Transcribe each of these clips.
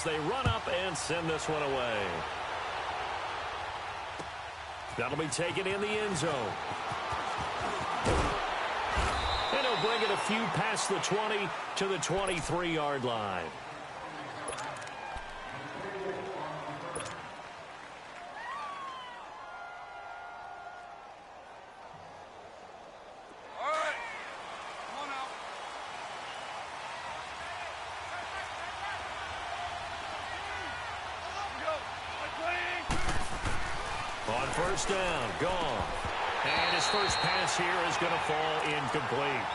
as they run up and send this one away. That'll be taken in the end zone. And he'll bring it a few past the 20 to the 23-yard line. On first down, gone. And his first pass here is going to fall incomplete.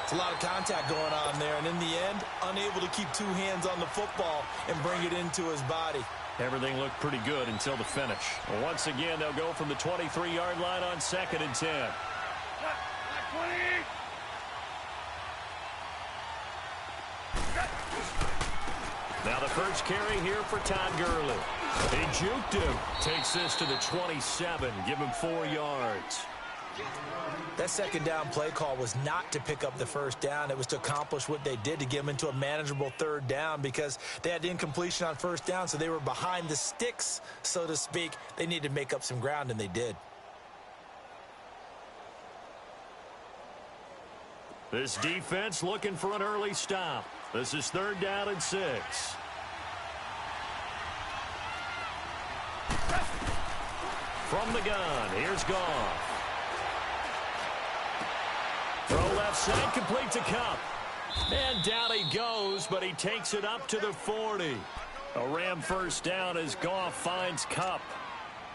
It's a lot of contact going on there, and in the end, unable to keep two hands on the football and bring it into his body. Everything looked pretty good until the finish. Once again, they'll go from the 23-yard line on 2nd and 10. Now the first carry here for Todd Gurley. He juked him. Takes this to the 27. Give him 4 yards. That second down play call was not to pick up the first down. It was to accomplish what they did, to get them into a manageable third down, because they had incompletion on first down, so they were behind the sticks, so to speak. They needed to make up some ground, and they did. This defense looking for an early stop. This is 3rd down and 6. From the gun, here's Goff. Throw left side, complete to Kupp. And down he goes, but he takes it up to the 40. A Ram first down as Goff finds Kupp.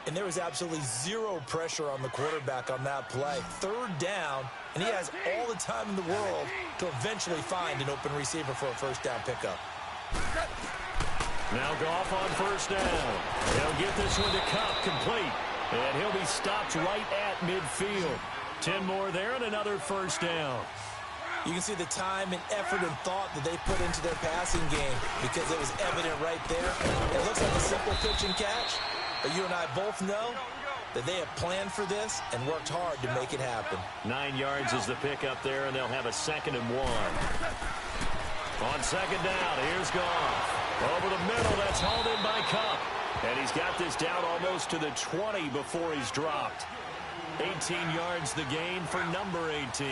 And there was absolutely zero pressure on the quarterback on that play. 3rd down, and he has all the time in the world to eventually find an open receiver for a first down pickup. Now Goff on first down. He'll get this one to Kupp, complete. And he'll be stopped right at midfield. 10 more there and another first down. You can see the time and effort and thought that they put into their passing game, because it was evident right there. It looks like a simple pitch and catch, but you and I both know that they have planned for this and worked hard to make it happen. 9 yards is the pickup there, and they'll have a 2nd and 1. On 2nd down, here's Goff. Over the middle, that's hauled in by Kupp. And he's got this down almost to the 20 before he's dropped. 18 yards the gain for number 18.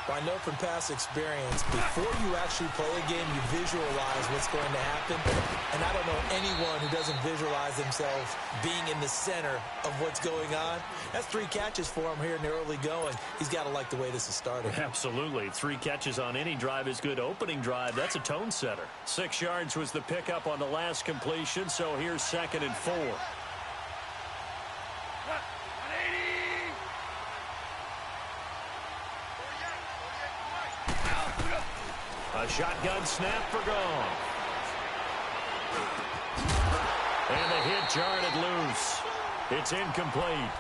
I know from past experience, before you actually play a game, you visualize what's going to happen. And I don't know anyone who doesn't visualize themselves being in the center of what's going on. That's 3 catches for him here in the early going. He's got to like the way this is started. Absolutely. 3 catches on any drive is good. Opening drive, that's a tone setter. 6 yards was the pickup on the last completion, so here's 2nd and 4. A shotgun snap for Goff. And the hit jarred it loose. It's incomplete.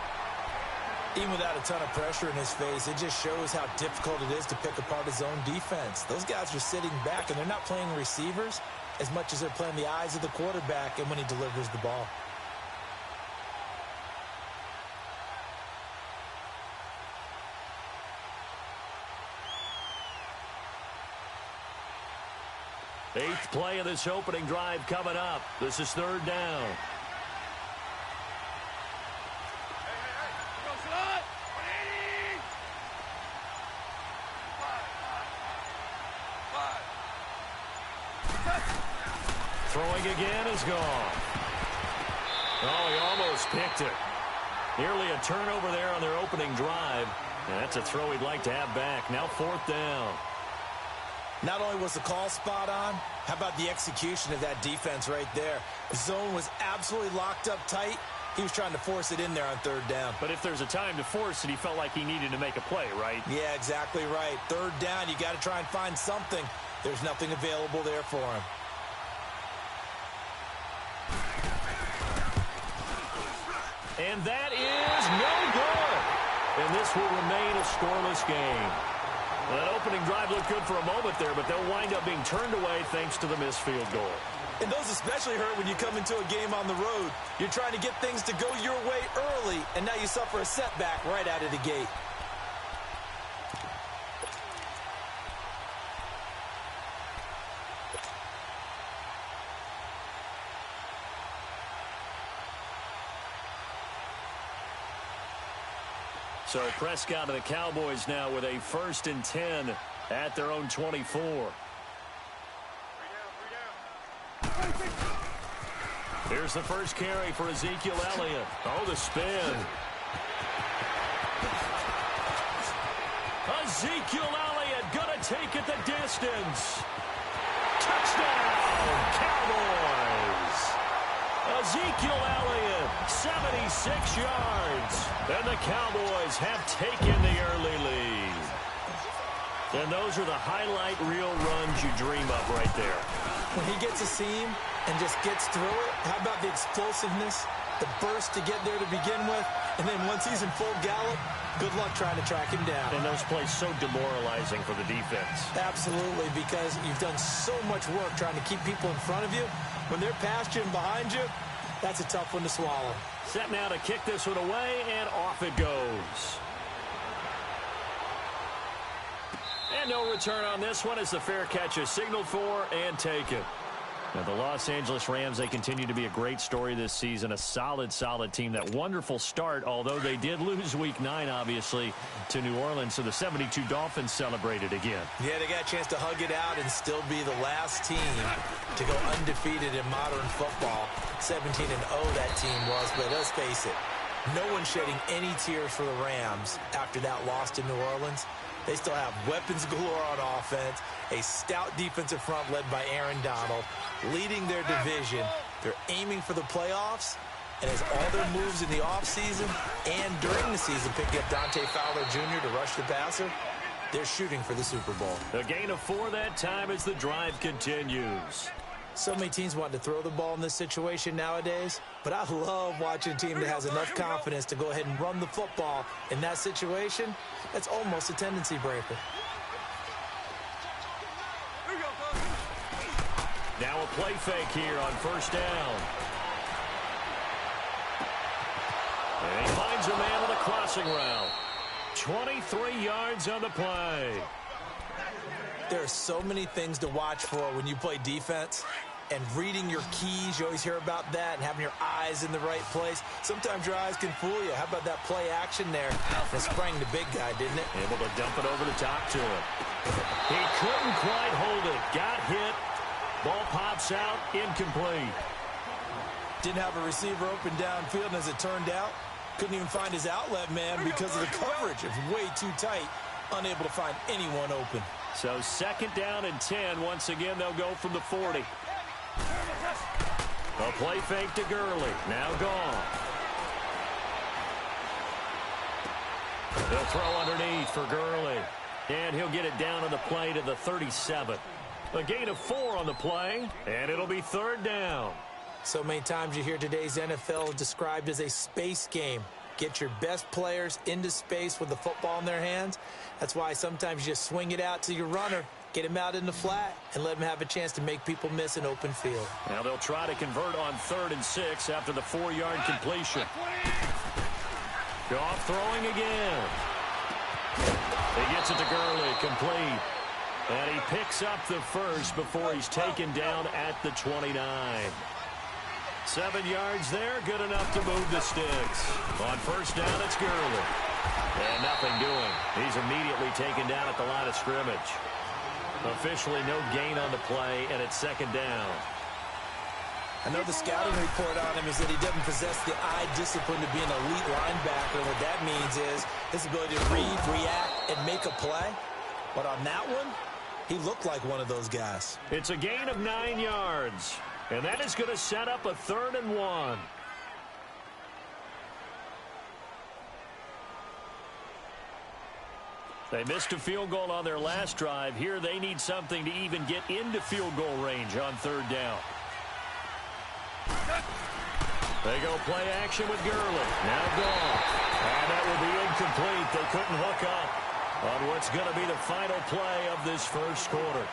Even without a ton of pressure in his face, it just shows how difficult it is to pick apart his own defense. Those guys are sitting back, and they're not playing receivers as much as they're playing the eyes of the quarterback and when he delivers the ball. Eighth play of this opening drive coming up. This is 3rd down. Throwing again is Goff. Oh, he almost picked it. Nearly a turnover there on their opening drive. And that's a throw he'd like to have back. Now 4th down. Not only was the call spot on, how about the execution of that defense right there? The zone was absolutely locked up tight. He was trying to force it in there on 3rd down. But if there's a time to force it, he felt like he needed to make a play, right? Yeah, exactly right. 3rd down, you got to try and find something. There's nothing available there for him. And that is no good. And this will remain a scoreless game. Well, that opening drive looked good for a moment there, but they'll wind up being turned away thanks to the missed field goal. And those especially hurt when you come into a game on the road. You're trying to get things to go your way early, and now you suffer a setback right out of the gate. So Prescott and the Cowboys now with a 1st and 10 at their own 24. Here's the first carry for Ezekiel Elliott. Oh, the spin. Ezekiel Elliott going to take it the distance. Touchdown, Cowboys. Ezekiel Elliott, 76 yards. And the Cowboys have taken the early lead. And those are the highlight reel runs you dream of right there. When he gets a seam and just gets through it, how about the explosiveness, the burst to get there to begin with, and then once he's in full gallop, good luck trying to track him down. And those plays so demoralizing for the defense. Absolutely, because you've done so much work trying to keep people in front of you. When they're past you and behind you, that's a tough one to swallow. Set now to kick this one away, and off it goes. And no return on this one as the fair catch is signaled for and taken. Now, the Los Angeles Rams, they continue to be a great story this season. A solid team. That wonderful start, although they did lose Week 9, obviously, to New Orleans. So the 72 Dolphins celebrated again. Yeah, they got a chance to hug it out and still be the last team to go undefeated in modern football. 17-0 that team was, but let's face it, no one shedding any tears for the Rams after that loss to New Orleans. They still have weapons galore on offense, a stout defensive front led by Aaron Donald, leading their division. They're aiming for the playoffs, and as all their moves in the offseason and during the season pick up Dante Fowler Jr. to rush the passer, they're shooting for the Super Bowl. A gain of 4 that time as the drive continues. So many teams want to throw the ball in this situation nowadays, but I love watching a team that has enough confidence to go ahead and run the football in that situation. That's almost a tendency breaker. Now a play fake here on 1st down. And he finds a man with a crossing route. 23 yards on the play. There are so many things to watch for when you play defense. And reading your keys, you always hear about that, and having your eyes in the right place. Sometimes your eyes can fool you. How about that play action there? That sprang the big guy, didn't it? Able to dump it over the top to him. He couldn't quite hold it. Got hit. Ball pops out. Incomplete. Didn't have a receiver open downfield, and as it turned out, couldn't even find his outlet man because of the coverage. It was way too tight. Unable to find anyone open. So 2nd down and 10. Once again, they'll go from the 40. A play fake to Gurley. Now gone. They'll throw underneath for Gurley. And he'll get it down on the play to the 37. A gain of 4 on the play. And it'll be 3rd down. So many times you hear today's NFL described as a space game. Get your best players into space with the football in their hands. That's why sometimes you just swing it out to your runner, get him out in the flat, and let him have a chance to make people miss an open field. Now they'll try to convert on 3rd and 6 after the 4-yard completion. Goff throwing again. He gets it to Gurley, complete. And he picks up the first before he's taken down at the 29. 7 yards there, good enough to move the sticks. On 1st down, it's Gurley. And nothing doing. He's immediately taken down at the line of scrimmage. Officially no gain on the play, and it's 2nd down. I know the scouting report on him is that he doesn't possess the eye discipline to be an elite linebacker. And what that means is his ability to read, react, and make a play. But on that one, he looked like one of those guys. It's a gain of 9 yards. And that is going to set up a 3rd and 1. They missed a field goal on their last drive. Here they need something to even get into field goal range on 3rd down. They go play action with Gurley. Now gone. And that will be incomplete. They couldn't hook up on what's going to be the final play of this 1st quarter.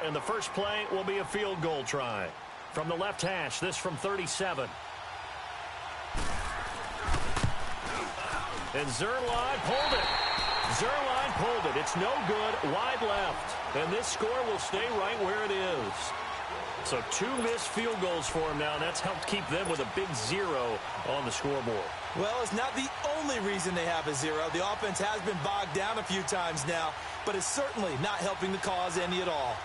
And the first play will be a field goal try. From the left hash, this from 37. And Zerline pulled it. Zerline pulled it. It's no good. Wide left. And this score will stay right where it is. So 2 missed field goals for him now. That's helped keep them with a big 0 on the scoreboard. Well, it's not the only reason they have a 0. The offense has been bogged down a few times now, but it's certainly not helping the cause any at all.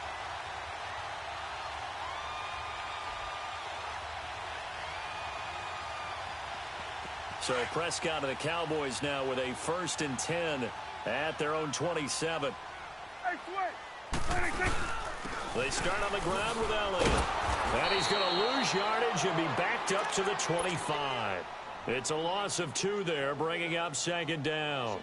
So Prescott and the Cowboys now with a 1st and 10 at their own 27. They start on the ground with Elliott. And he's going to lose yardage and be backed up to the 25. It's a loss of 2 there, bringing up 2nd down.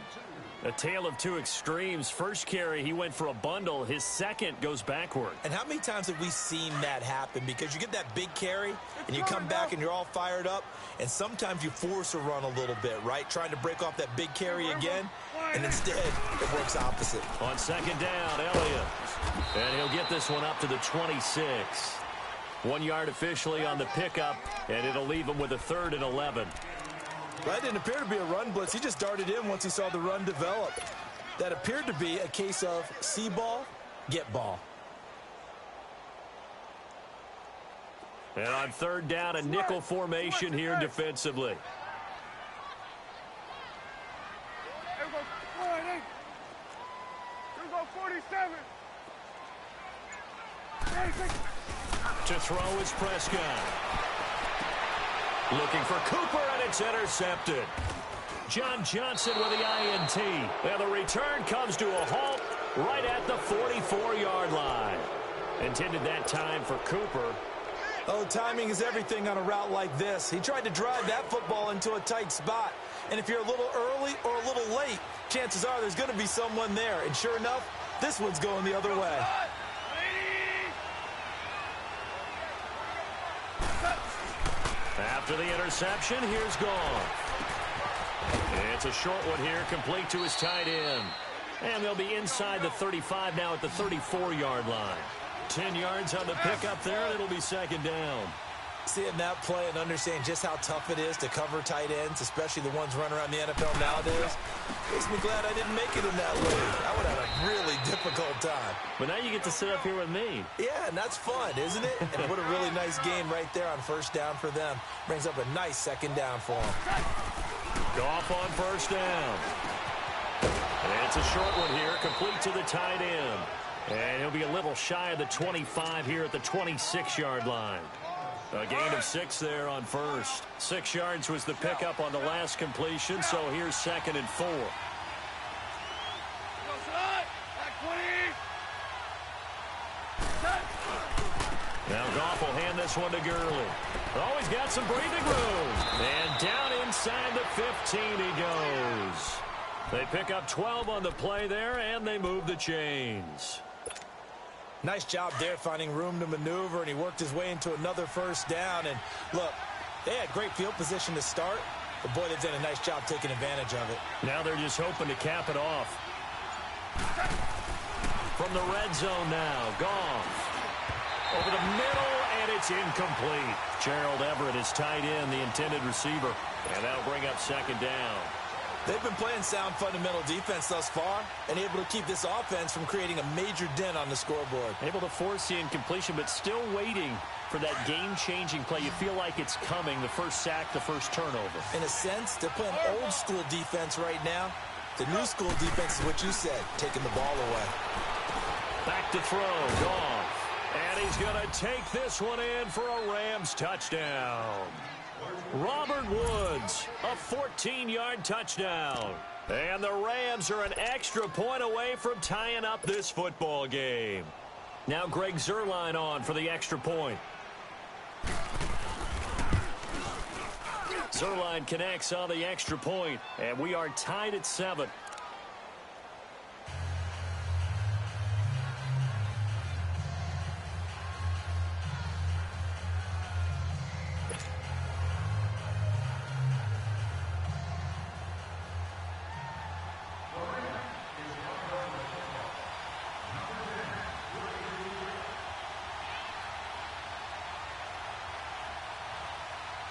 A tale of 2 extremes. First carry, he went for a bundle. His second goes backward. And how many times have we seen that happen? Because you get that big carry, and you come back and you're all fired up, and sometimes you force a run a little bit, right? Trying to break off that big carry again, and instead it works opposite. On 2nd down, Elliott. And he'll get this one up to the 26. 1 yard officially on the pickup, and it'll leave him with a 3rd and 11. That didn't appear to be a run blitz. He just darted in once he saw the run develop. That appeared to be a case of see ball, get ball. And on 3rd down, a nickel formation here defensively. Here we go 47. To throw is Prescott. Looking for Cooper, and it's intercepted. John Johnson with the INT. And the return comes to a halt right at the 44-yard line. Intended that time for Cooper. Oh, timing is everything on a route like this. He tried to drive that football into a tight spot. And if you're a little early or a little late, chances are there's going to be someone there. And sure enough, this one's going the other way. After the interception, here's Goff. It's a short one here, complete to his tight end. And they'll be inside the 35 now at the 34-yard line. 10 yards on the pickup there, and it'll be 2nd down. Seeing that play and understanding just how tough it is to cover tight ends, especially the ones running around the NFL nowadays, makes me glad I didn't make it in that league. I would have a really difficult time. But now you get to sit up here with me. Yeah, and that's fun, isn't it? And what a really nice game right there on 1st down for them. Brings up a nice 2nd down for them. Goff on 1st down. And it's a short one here, complete to the tight end. And he'll be a little shy of the 25 here at the 26-yard line. A gain of 6 there on 1st. 6 yards was the pickup on the last completion, so here's 2nd and 4. Now Goff will hand this one to Gurley. Oh, he's got some breathing room. And down inside the 15 he goes. They pick up 12 on the play there, and they move the chains. Nice job there finding room to maneuver, and he worked his way into another 1st down. And look, they had great field position to start, but boy, they've done a nice job taking advantage of it. Now they're just hoping to cap it off. From the red zone now, Goff. Over the middle, and it's incomplete. Gerald Everett is tight end, the intended receiver. And that'll bring up 2nd down. They've been playing sound fundamental defense thus far and able to keep this offense from creating a major dent on the scoreboard. Able to force the incompletion, but still waiting for that game-changing play. You feel like it's coming, the first sack, the first turnover. In a sense, they're playing old-school defense right now. The new-school defense is what you said, taking the ball away. Back to throw, Goff. And he's going to take this one in for a Rams touchdown. Robert Woods, a 14-yard touchdown. And the Rams are an extra point away from tying up this football game. Now Greg Zuerlein on for the extra point. Zuerlein connects on the extra point, and we are tied at 7.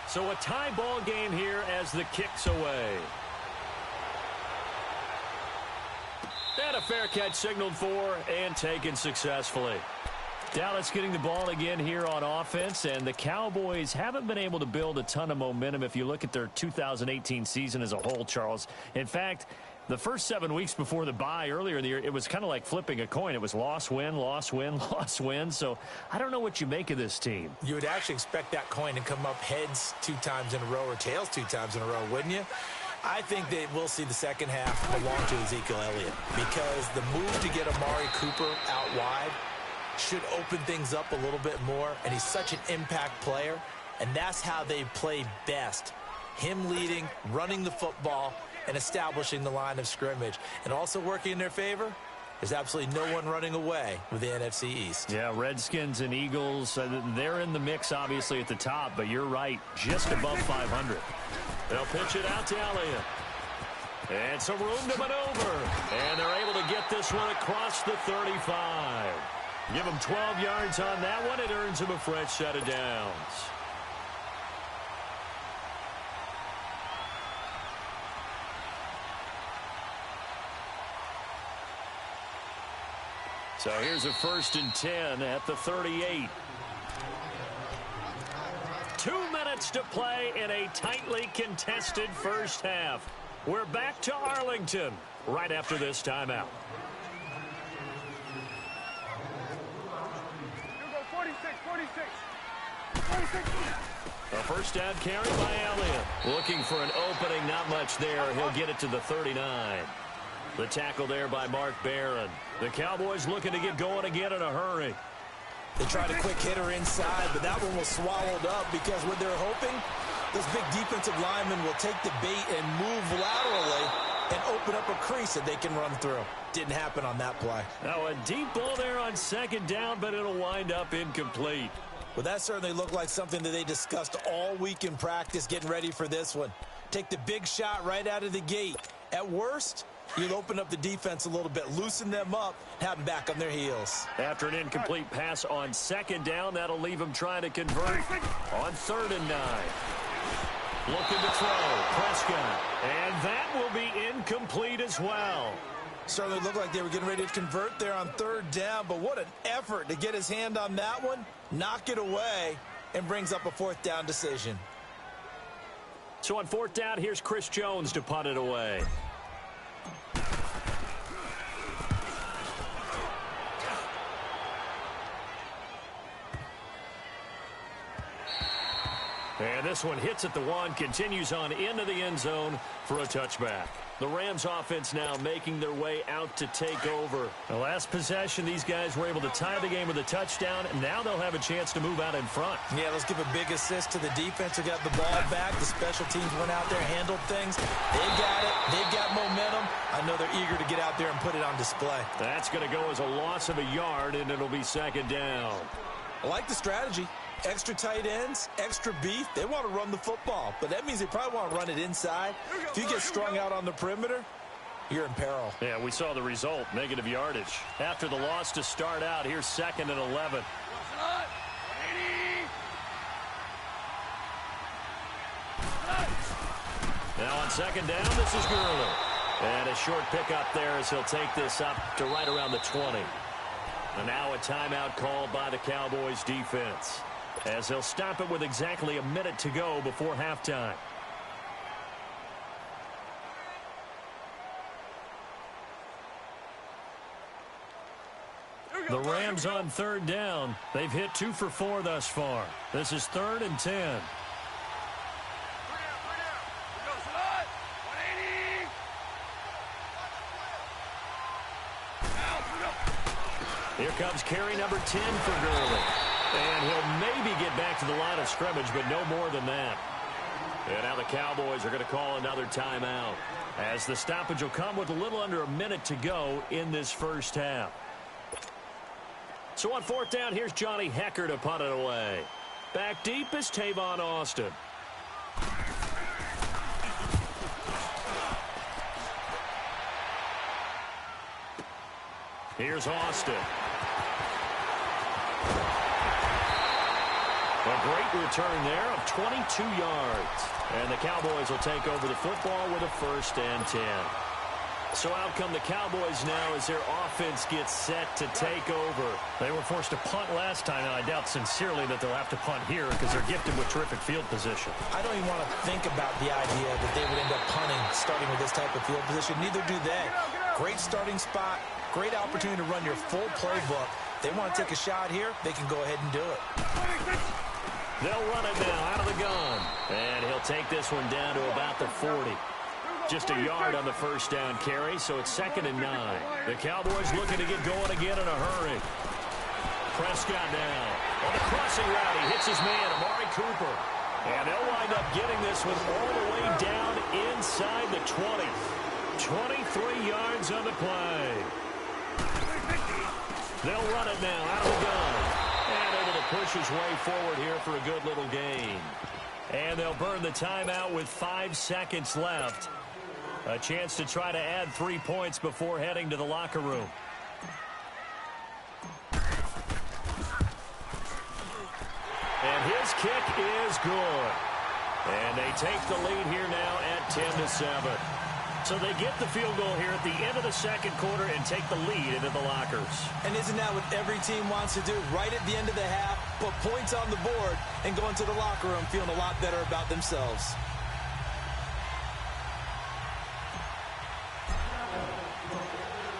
So a tie ball game here as the kick's away. And a fair catch signaled for and taken successfully. Dallas getting the ball again here on offense, and the Cowboys haven't been able to build a ton of momentum if you look at their 2018 season as a whole, Charles. In fact, the first 7 weeks before the bye earlier in the year, it was kind of like flipping a coin. It was loss, win, loss, win, loss, win. So I don't know what you make of this team. You would actually expect that coin to come up heads 2 times in a row or tails 2 times in a row, wouldn't you? I think that we'll see the second half belong to Ezekiel Elliott because the move to get Amari Cooper out wide should open things up a little bit more, and he's such an impact player, and that's how they play best. Him leading, running the football, and establishing the line of scrimmage. And also working in their favor, there's absolutely no one running away with the NFC East. Yeah, Redskins and Eagles, they're in the mix, obviously, at the top, but you're right, just above 500. They'll pitch it out to Elliott. And some room to maneuver. And they're able to get this one across the 35. Give him 12 yards on that one. It earns him a fresh set of downs. So here's a 1st and 10 at the 38. 2 minutes to play in a tightly contested first half. We're back to Arlington right after this timeout. You go 46. A first down carry by Elliott. Looking for an opening, not much there. He'll get it to the 39. The tackle there by Mark Barron. The Cowboys looking to get going again in a hurry. They tried a quick hitter inside, but that one was swallowed up because what they're hoping, those big defensive linemen will take the bait and move laterally and open up a crease that they can run through. Didn't happen on that play. Now a deep ball there on 2nd down, but it'll wind up incomplete. Well, that certainly looked like something that they discussed all week in practice getting ready for this one. Take the big shot right out of the gate. At worst, you'll open up the defense a little bit, loosen them up, have them back on their heels. After an incomplete pass on 2nd down, that'll leave them trying to convert on 3rd and 9. Looking to throw, Prescott, and that will be incomplete as well. Certainly looked like they were getting ready to convert there on 3rd down, but what an effort to get his hand on that one, knock it away, and brings up a 4th down decision. So on 4th down, here's Chris Jones to punt it away. And this one hits at the 1, continues on into the end zone for a touchback. The Rams offense now making their way out to take over. The last possession, these guys were able to tie the game with a touchdown, and now they'll have a chance to move out in front. Yeah, let's give a big assist to the defense who got the ball back. The special teams went out there, handled things. They got it. They've got momentum. I know they're eager to get out there and put it on display. That's going to go as a loss of a yard, and it'll be 2nd down. I like the strategy. Extra tight ends, extra beef. They want to run the football, but that means they probably want to run it inside. If you get strung out on the perimeter, you're in peril. Yeah, we saw the result, negative yardage. After the loss to start out, here's 2nd and 11. Now on 2nd down, this is Gurley. And a short pickup there as he'll take this up to right around the 20. And now a timeout called by the Cowboys defense, as they'll stop it with exactly a minute to go before halftime. The Rams on 3rd down. They've hit 2 for 4 thus far. This is 3rd and 10. Here comes carry number 10 for Gurley. And he'll maybe get back to the line of scrimmage, but no more than that. And now the Cowboys are going to call another timeout, as the stoppage will come with a little under a minute to go in this first half. So on 4th down, here's Johnny Hecker to punt it away. Back deep is Tavon Austin. Here's Austin. A great return there of 22 yards. And the Cowboys will take over the football with a 1st and 10. So out come the Cowboys now as their offense gets set to take over. They were forced to punt last time, and I doubt sincerely that they'll have to punt here because they're gifted with terrific field position. I don't even want to think about the idea that they would end up punting starting with this type of field position. Neither do they. Great starting spot, great opportunity to run your full playbook. They want to take a shot here, they can go ahead and do it. They'll run it now out of the gun. And he'll take this one down to about the 40. Just a yard on the first down carry, so it's 2nd and 9. The Cowboys looking to get going again in a hurry. Prescott now. On the crossing route, he hits his man, Amari Cooper. And they'll wind up getting this one all the way down inside the 20. 23 yards on the play. They'll run it now out of the gun. And able to push his way forward here for a good little gain. And they'll burn the timeout with 5 seconds left. A chance to try to add 3 points before heading to the locker room. And his kick is good. And they take the lead here now at 10-7. So they get the field goal here at the end of the second quarter and take the lead into the lockers. And isn't that what every team wants to do? Right at the end of the half, put points on the board, and go into the locker room feeling a lot better about themselves.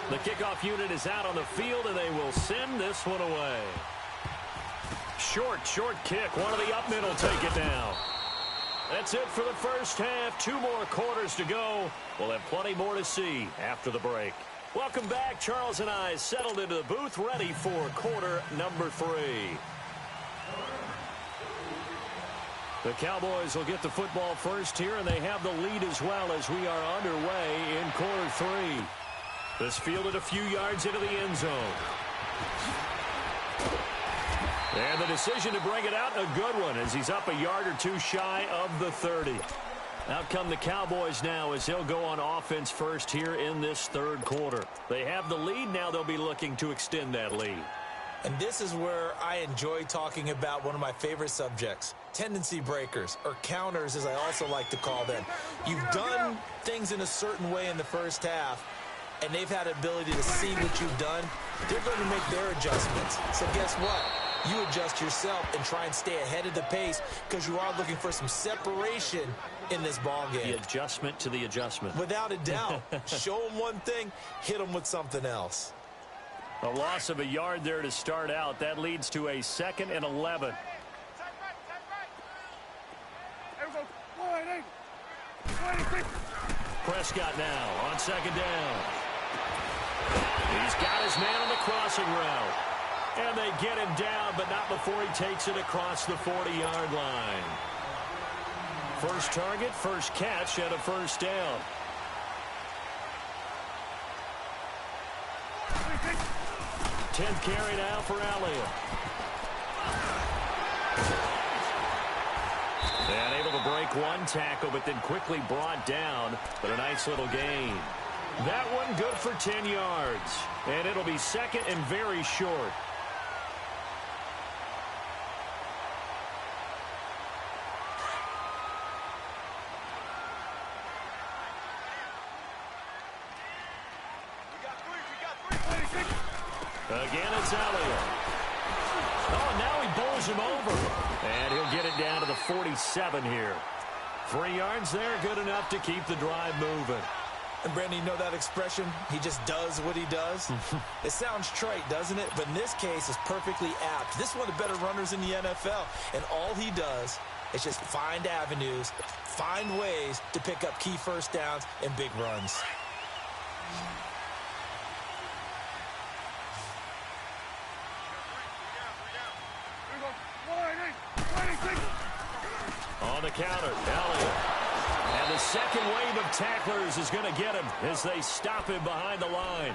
The kickoff unit is out on the field, and they will send this one away. Short kick. One of the up middle take it down. That's it for the first half. 2 more quarters to go. We'll have plenty more to see after the break. Welcome back. Charles and I settled into the booth, ready for quarter number 3. The Cowboys will get the football first here, and they have the lead as well as we are underway in quarter 3. This fielded a few yards into the end zone. And the decision to bring it out, a good one, as he's up a yard or 2 shy of the 30. Out come the Cowboys now as they'll go on offense first here in this third quarter. They have the lead. Now they'll be looking to extend that lead. And this is where I enjoy talking about one of my favorite subjects, tendency breakers, or counters as I also like to call them. You've done things in a certain way in the first half, and they've had ability to see what you've done. They're going to make their adjustments. So guess what? You adjust yourself and try and stay ahead of the pace because you are looking for some separation in this ball game. The adjustment to the adjustment. Without a doubt. Show them one thing, hit them with something else. A loss of a yard there to start out. That leads to a 2nd and 11. Prescott now on 2nd down. He's got his man on the crossing route. And they get him down, but not before he takes it across the 40-yard line. First target, first catch, and a first down. Tenth carry now for Elliott. And able to break one tackle, but then quickly brought down. But a nice little gain. That one good for 10 yards. And it'll be 2nd and very short. Again, it's Elliott. Oh, and now he bowls him over. And he'll get it down to the 47 here. 3 yards there, good enough to keep the drive moving. And, Brandon, you know that expression? He just does what he does? It sounds trite, doesn't it? But in this case, it's perfectly apt. This is one of the better runners in the NFL. And all he does is just find avenues, find ways to pick up key first downs and big runs. On the counter, Elliott. And the second wave of tacklers is going to get him as they stop him behind the line.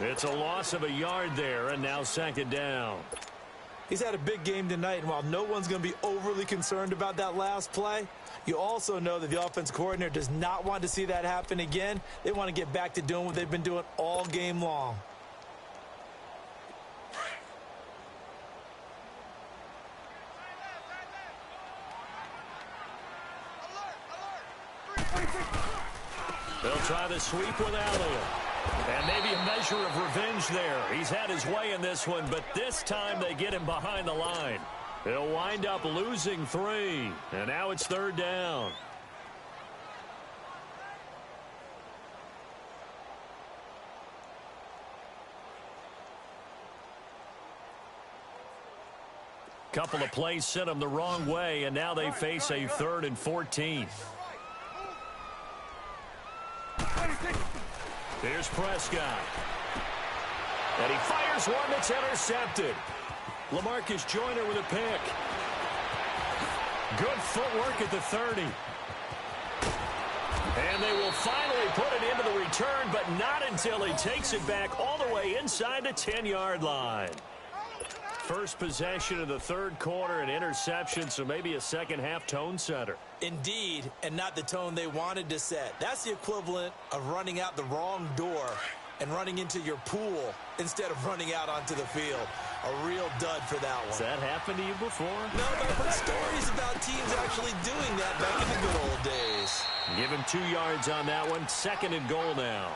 It's a loss of a yard there, and now 2nd down. He's had a big game tonight, and while no one's going to be overly concerned about that last play, you also know that the offense coordinator does not want to see that happen again. They want to get back to doing what they've been doing all game long. The They'll try the sweep with Elliott. And maybe a measure of revenge there. He's had his way in this one, but this time they get him behind the line. He'll wind up losing 3. And now it's 3rd down. Couple of plays sent them the wrong way, and now they face a 3rd and 14. Here's Prescott. And he fires one that's intercepted. LaMarcus Joyner with a pick. Good footwork at the 30. And they will finally put it into the return, but not until he takes it back all the way inside the 10-yard line. First possession of the 3rd quarter, an interception, so maybe a second-half tone setter. Indeed, and not the tone they wanted to set. That's the equivalent of running out the wrong door and running into your pool instead of running out onto the field. A real dud for that one. Has that happened to you before? No, but I've heard stories about teams actually doing that back in the good old days. Give him 2 yards on that one. 2nd and goal now.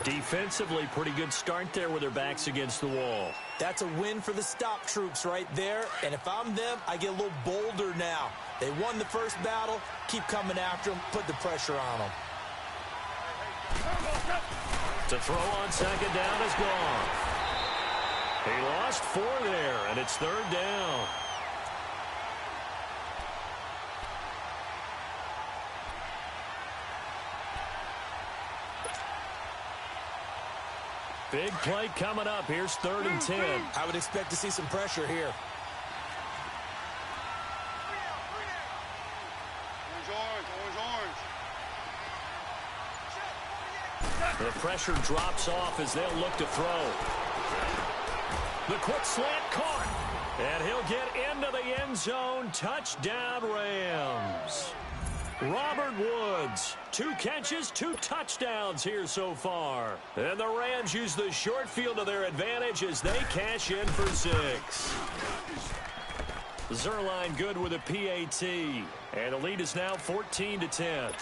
Defensively, pretty good start there with their backs against the wall. That's a win for the stop troops right there. And if I'm them, I get a little bolder now. They won the first battle. Keep coming after them. Put the pressure on them. To throw on 2nd down is gone. He lost 4 there, and it's 3rd down. Big play coming up. Here's 3rd and 10. I would expect to see some pressure here. The pressure drops off as they'll look to throw. The quick slant caught. And he'll get into the end zone. Touchdown, Rams. Robert Woods, 2 catches, 2 touchdowns here so far. And the Rams use the short field to their advantage as they cash in for 6. Zerline good with a PAT. And the lead is now 14-10.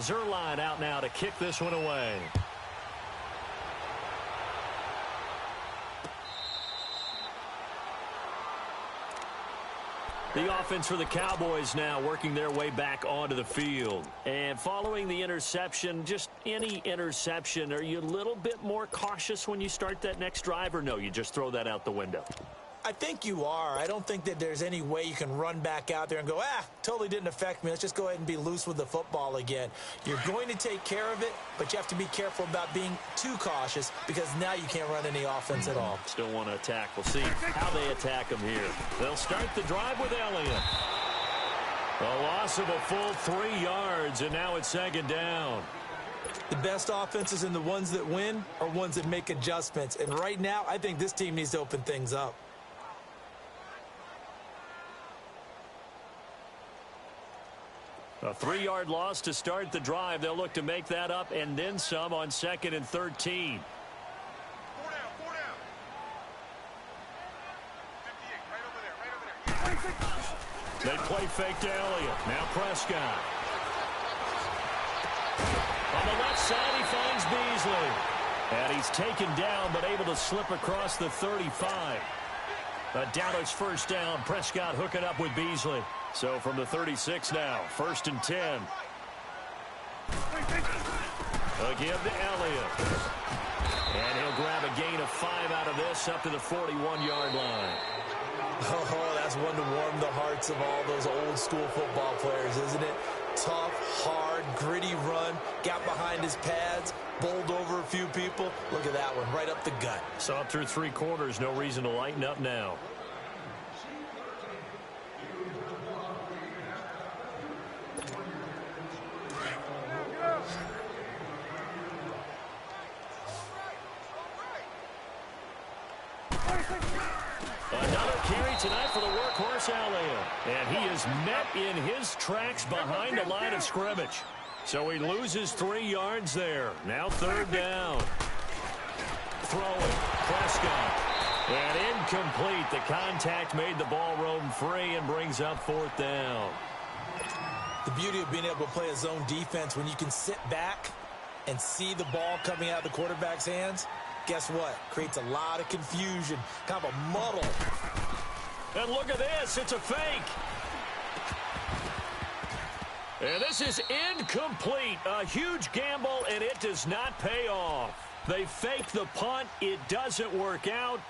Zerline out now to kick this one away. The offense for the Cowboys now working their way back onto the field. And following the interception, just any interception, are you a little bit more cautious when you start that next drive, or no, you just throw that out the window? I think you are. I don't think that there's any way you can run back out there and go, totally didn't affect me. Let's just go ahead and be loose with the football again. You're going to take care of it, but you have to be careful about being too cautious because now you can't run any offense at all. Still want to attack. We'll see how they attack them here. They'll start the drive with Elliott. A loss of a full 3 yards, and now it's 2nd down. The best offenses and the ones that win are ones that make adjustments. And right now, I think this team needs to open things up. A 3-yard loss to start the drive. They'll look to make that up and then some on 2nd and 13. 4 down, 4 down. 58, right over there. They play fake to Elliott. Now Prescott. On the left side, he finds Beasley. And he's taken down, but able to slip across the 35. A Dallas 1st down. Prescott hooking up with Beasley. So from the 36 now, 1st and 10. Again to Elliott. And he'll grab a gain of 5 out of this up to the 41-yard line. Oh, that's one to warm the hearts of all those old school football players, isn't it? Tough, hard, gritty run, got behind his pads, bowled over a few people. Look at that one, right up the gut. Saw through 3 quarters, no reason to lighten up now. Another carry tonight for the workhorse Elliott. And he is met in his tracks behind the line of scrimmage. So he loses 3 yards there. Now 3rd down. Throwing. Prescott. And incomplete. The contact made the ball roam free and brings up 4th down. The beauty of being able to play a zone defense when you can sit back and see the ball coming out of the quarterback's hands, guess what? Creates a lot of confusion, kind of a muddle. And look at this. It's a fake. And this is incomplete. A huge gamble, and it does not pay off. They fake the punt. It doesn't work out.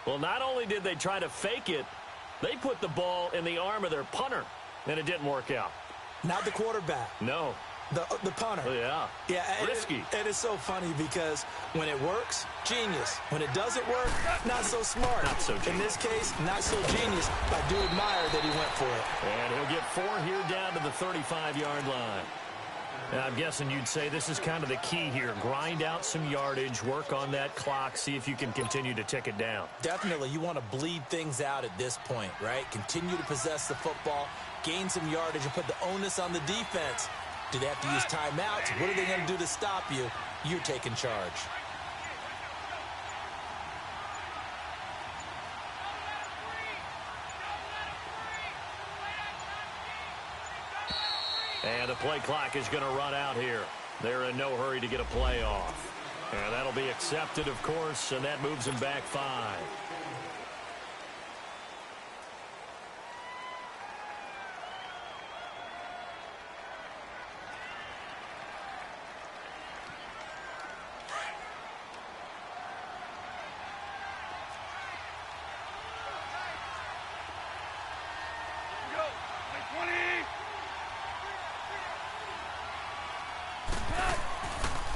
Well, not only did they try to fake it, they put the ball in the arm of their punter, and it didn't work out. Not the quarterback. No. The punter. Yeah. Yeah. Risky. And it's so funny because when it works, genius. When it doesn't work, not so smart. Not so genius. In this case, not so genius. I do admire that he went for it. And he'll get 4 here down to the 35-yard line. Now, I'm guessing you'd say this is kind of the key here. Grind out some yardage, work on that clock, see if you can continue to tick it down. Definitely. You want to bleed things out at this point, right? Continue to possess the football, gain some yardage, and put the onus on the defense. Do they have to use timeouts? What are they going to do to stop you? You're taking charge. And the play clock is going to run out here. They're in no hurry to get a play off. And that'll be accepted, of course, and that moves them back 5.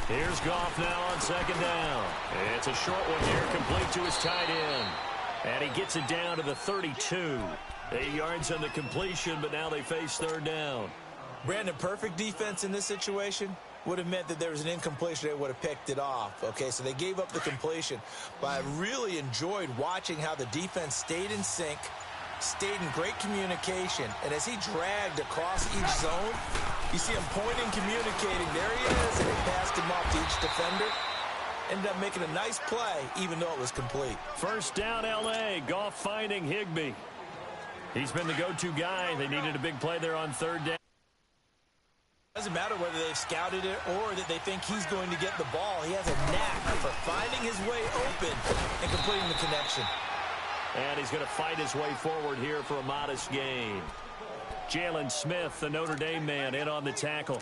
Here's Goff now on 2nd down. It's a short one here, complete to his tight end. And he gets it down to the 32. 8 yards on the completion, but now they face 3rd down. Brandon, perfect defense in this situation would have meant that there was an incompletion. They would have picked it off. Okay, so they gave up the completion. But I really enjoyed watching how the defense stayed in sync, stayed in great communication, and as he dragged across each zone, you see him pointing, communicating. There he is, and he passed him off to each defender. Ended up making a nice play, even though it was complete. 1st down, L.A. Goff finding Higbee. He's been the go-to guy. They needed a big play there on 3rd down. Doesn't matter whether they've scouted it or that they think he's going to get the ball. He has a knack for finding his way open and completing the connection. And he's going to fight his way forward here for a modest gain. Jalen Smith, the Notre Dame man, in on the tackle.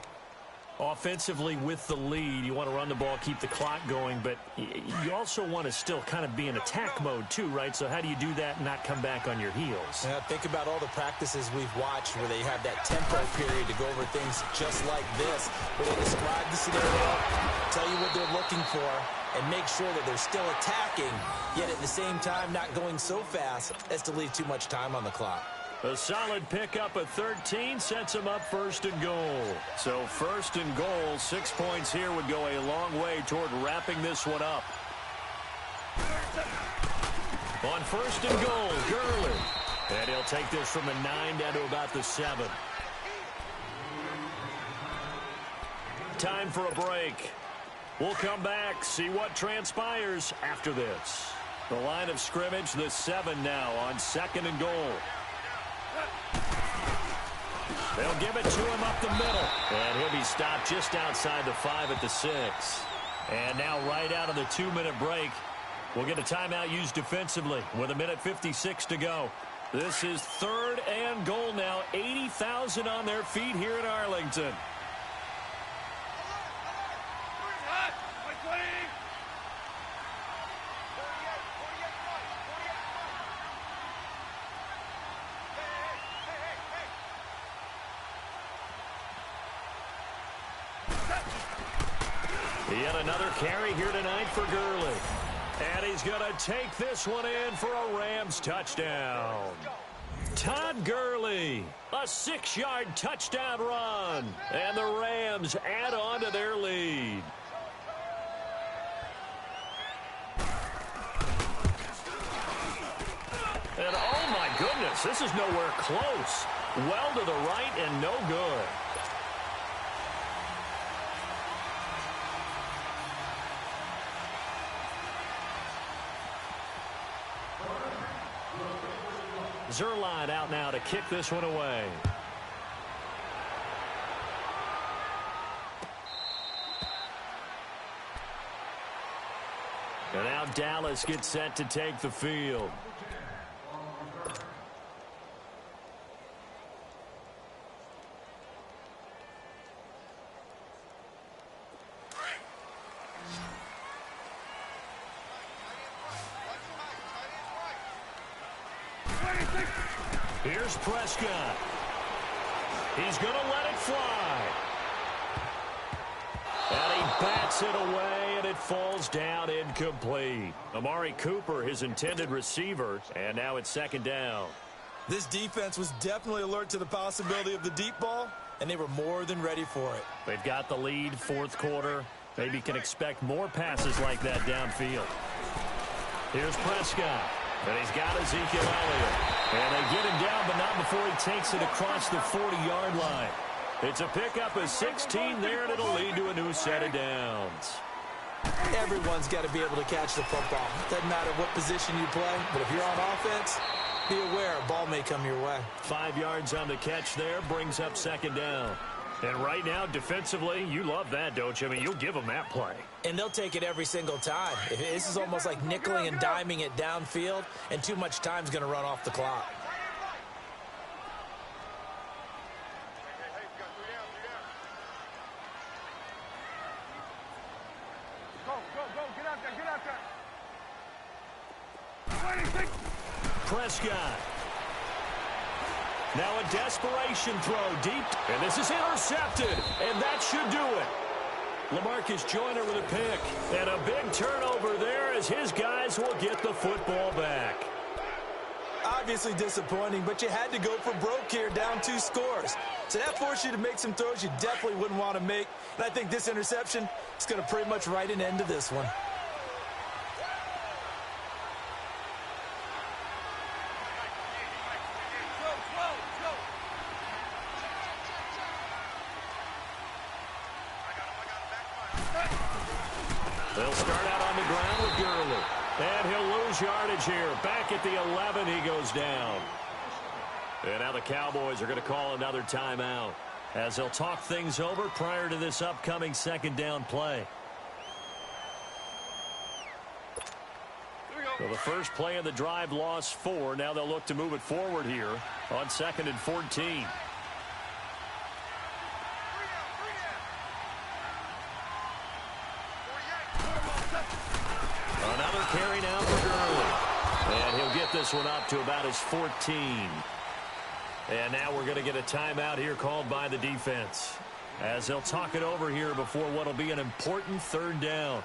Offensively with the lead, you want to run the ball, keep the clock going, but you also want to still kind of be in attack mode too, right? So how do you do that and not come back on your heels? Now, think about all the practices we've watched where they have that tempo period to go over things just like this, where they describe the scenario, tell you what they're looking for, and make sure that they're still attacking, yet at the same time not going so fast as to leave too much time on the clock. A solid pickup at 13 sets him up 1st and goal. So 1st and goal, 6 points here would go a long way toward wrapping this one up. On 1st and goal, Gurley. And he'll take this from the 9 down to about the 7. Time for a break. We'll come back, see what transpires after this. The line of scrimmage, the 7 now on 2nd and goal. They'll give it to him up the middle. And he'll be stopped just outside the 5 at the 6. And now right out of the 2-minute break, we'll get a timeout used defensively with 1:56 to go. This is 3rd and goal now. 80,000 on their feet here in Arlington. Yet another carry here tonight for Gurley. And he's going to take this one in for a Rams touchdown. Todd Gurley, a 6-yard touchdown run. And the Rams add on to their lead. And oh my goodness, this is nowhere close. Well to the right and no good. Zerline out now to kick this one away. And now Dallas gets set to take the field. Here's Prescott. He's going to let it fly. And he bats it away, and it falls down incomplete. Amari Cooper, his intended receiver, and now it's second down. This defense was definitely alert to the possibility of the deep ball, and they were more than ready for it. They've got the lead, fourth quarter. Maybe can expect more passes like that downfield. Here's Prescott. And he's got Ezekiel Elliott. And they get him down, but not before he takes it across the 40-yard line. It's a pickup of 16 there, and it'll lead to a new set of downs. Everyone's got to be able to catch the football. Doesn't matter what position you play, but if you're on offense, be aware a ball may come your way. 5 yards on the catch there, brings up second down. And right now, defensively, you love that, don't you? I mean, you'll give them that play. And they'll take it every single time. This is almost like nickeling and diming it downfield, and too much time's going to run off the clock. Go, get out there. Prescott. Now a desperation throw deep, and this is intercepted, and that should do it. LaMarcus Joyner with a pick, and a big turnover there as his guys will get the football back. Obviously disappointing, but you had to go for broke here, down 2 scores. So that forced you to make some throws you definitely wouldn't want to make, and I think this interception is going to pretty much write an end to this one. They'll start out on the ground with Gurley. And he'll lose yardage here. Back at the 11, he goes down. And now the Cowboys are going to call another timeout as they'll talk things over prior to this upcoming second down play. So the first play of the drive lost 4. Now they'll look to move it forward here on 2nd and 14. Another carry now for Gurley. And he'll get this one up to about his 14. And now we're going to get a timeout here called by the defense as they'll talk it over here before what will be an important third down.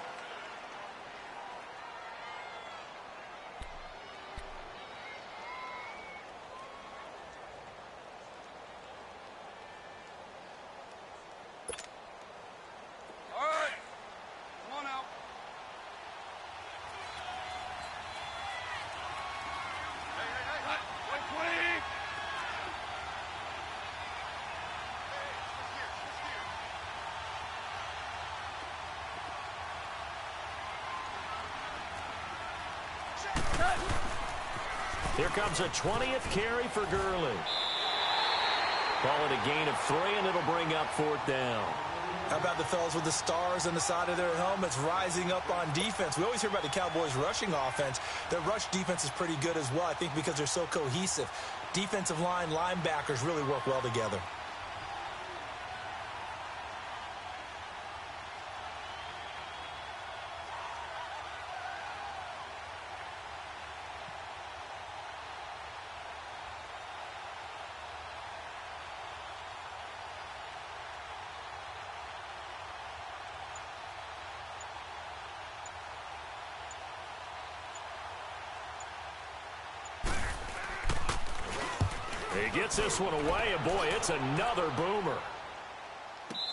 Here comes a 20th carry for Gurley. Call it a gain of 3, and it'll bring up 4th down. How about the fellas with the stars on the side of their helmets rising up on defense? We always hear about the Cowboys' rushing offense. Their rush defense is pretty good as well, I think, because they're so cohesive. Defensive line, linebackers really work well together. He gets this one away, and boy, it's another boomer.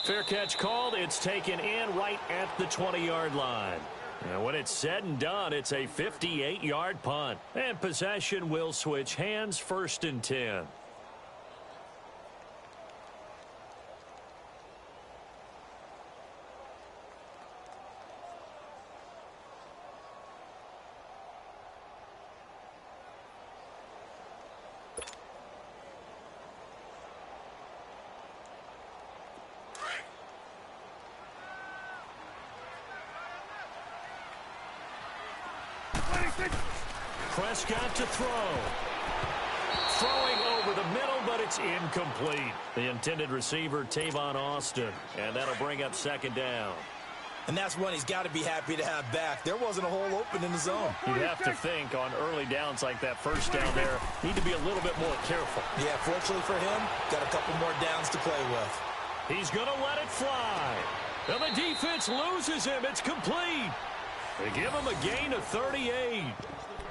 Fair catch called. It's taken in right at the 20-yard line. And when it's said and done, it's a 58-yard punt. And possession will switch hands, 1st and 10. Prescott to throw. Throwing over the middle, but it's incomplete. The intended receiver, Tavon Austin. And that'll bring up second down. And that's one he's got to be happy to have back. There wasn't a hole open in the zone. You'd have to think on early downs like that, first down there, need to be a little bit more careful. Yeah, fortunately for him, got a couple more downs to play with. He's going to let it fly. And the defense loses him. It's complete. They give him a gain of 38.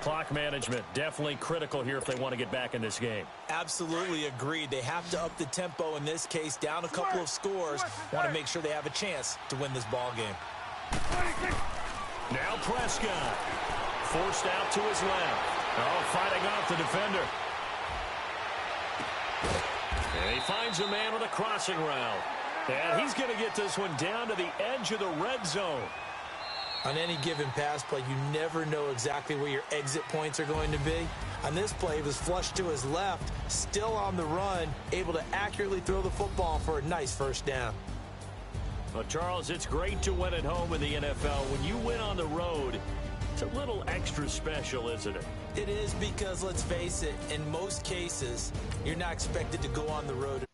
Clock management, definitely critical here if they want to get back in this game. Absolutely agreed. They have to up the tempo in this case, down a couple of scores. Want to make sure they have a chance to win this ball game. Now Prescott. Forced out to his left. Oh, fighting off the defender. And he finds a man with a crossing route. And he's going to get this one down to the edge of the red zone. On any given pass play, you never know exactly where your exit points are going to be. On this play, he was flushed to his left, still on the run, able to accurately throw the football for a nice first down. Well, Charles, it's great to win at home in the NFL. When you win on the road, it's a little extra special, isn't it? It is because, let's face it, in most cases, you're not expected to go on the road.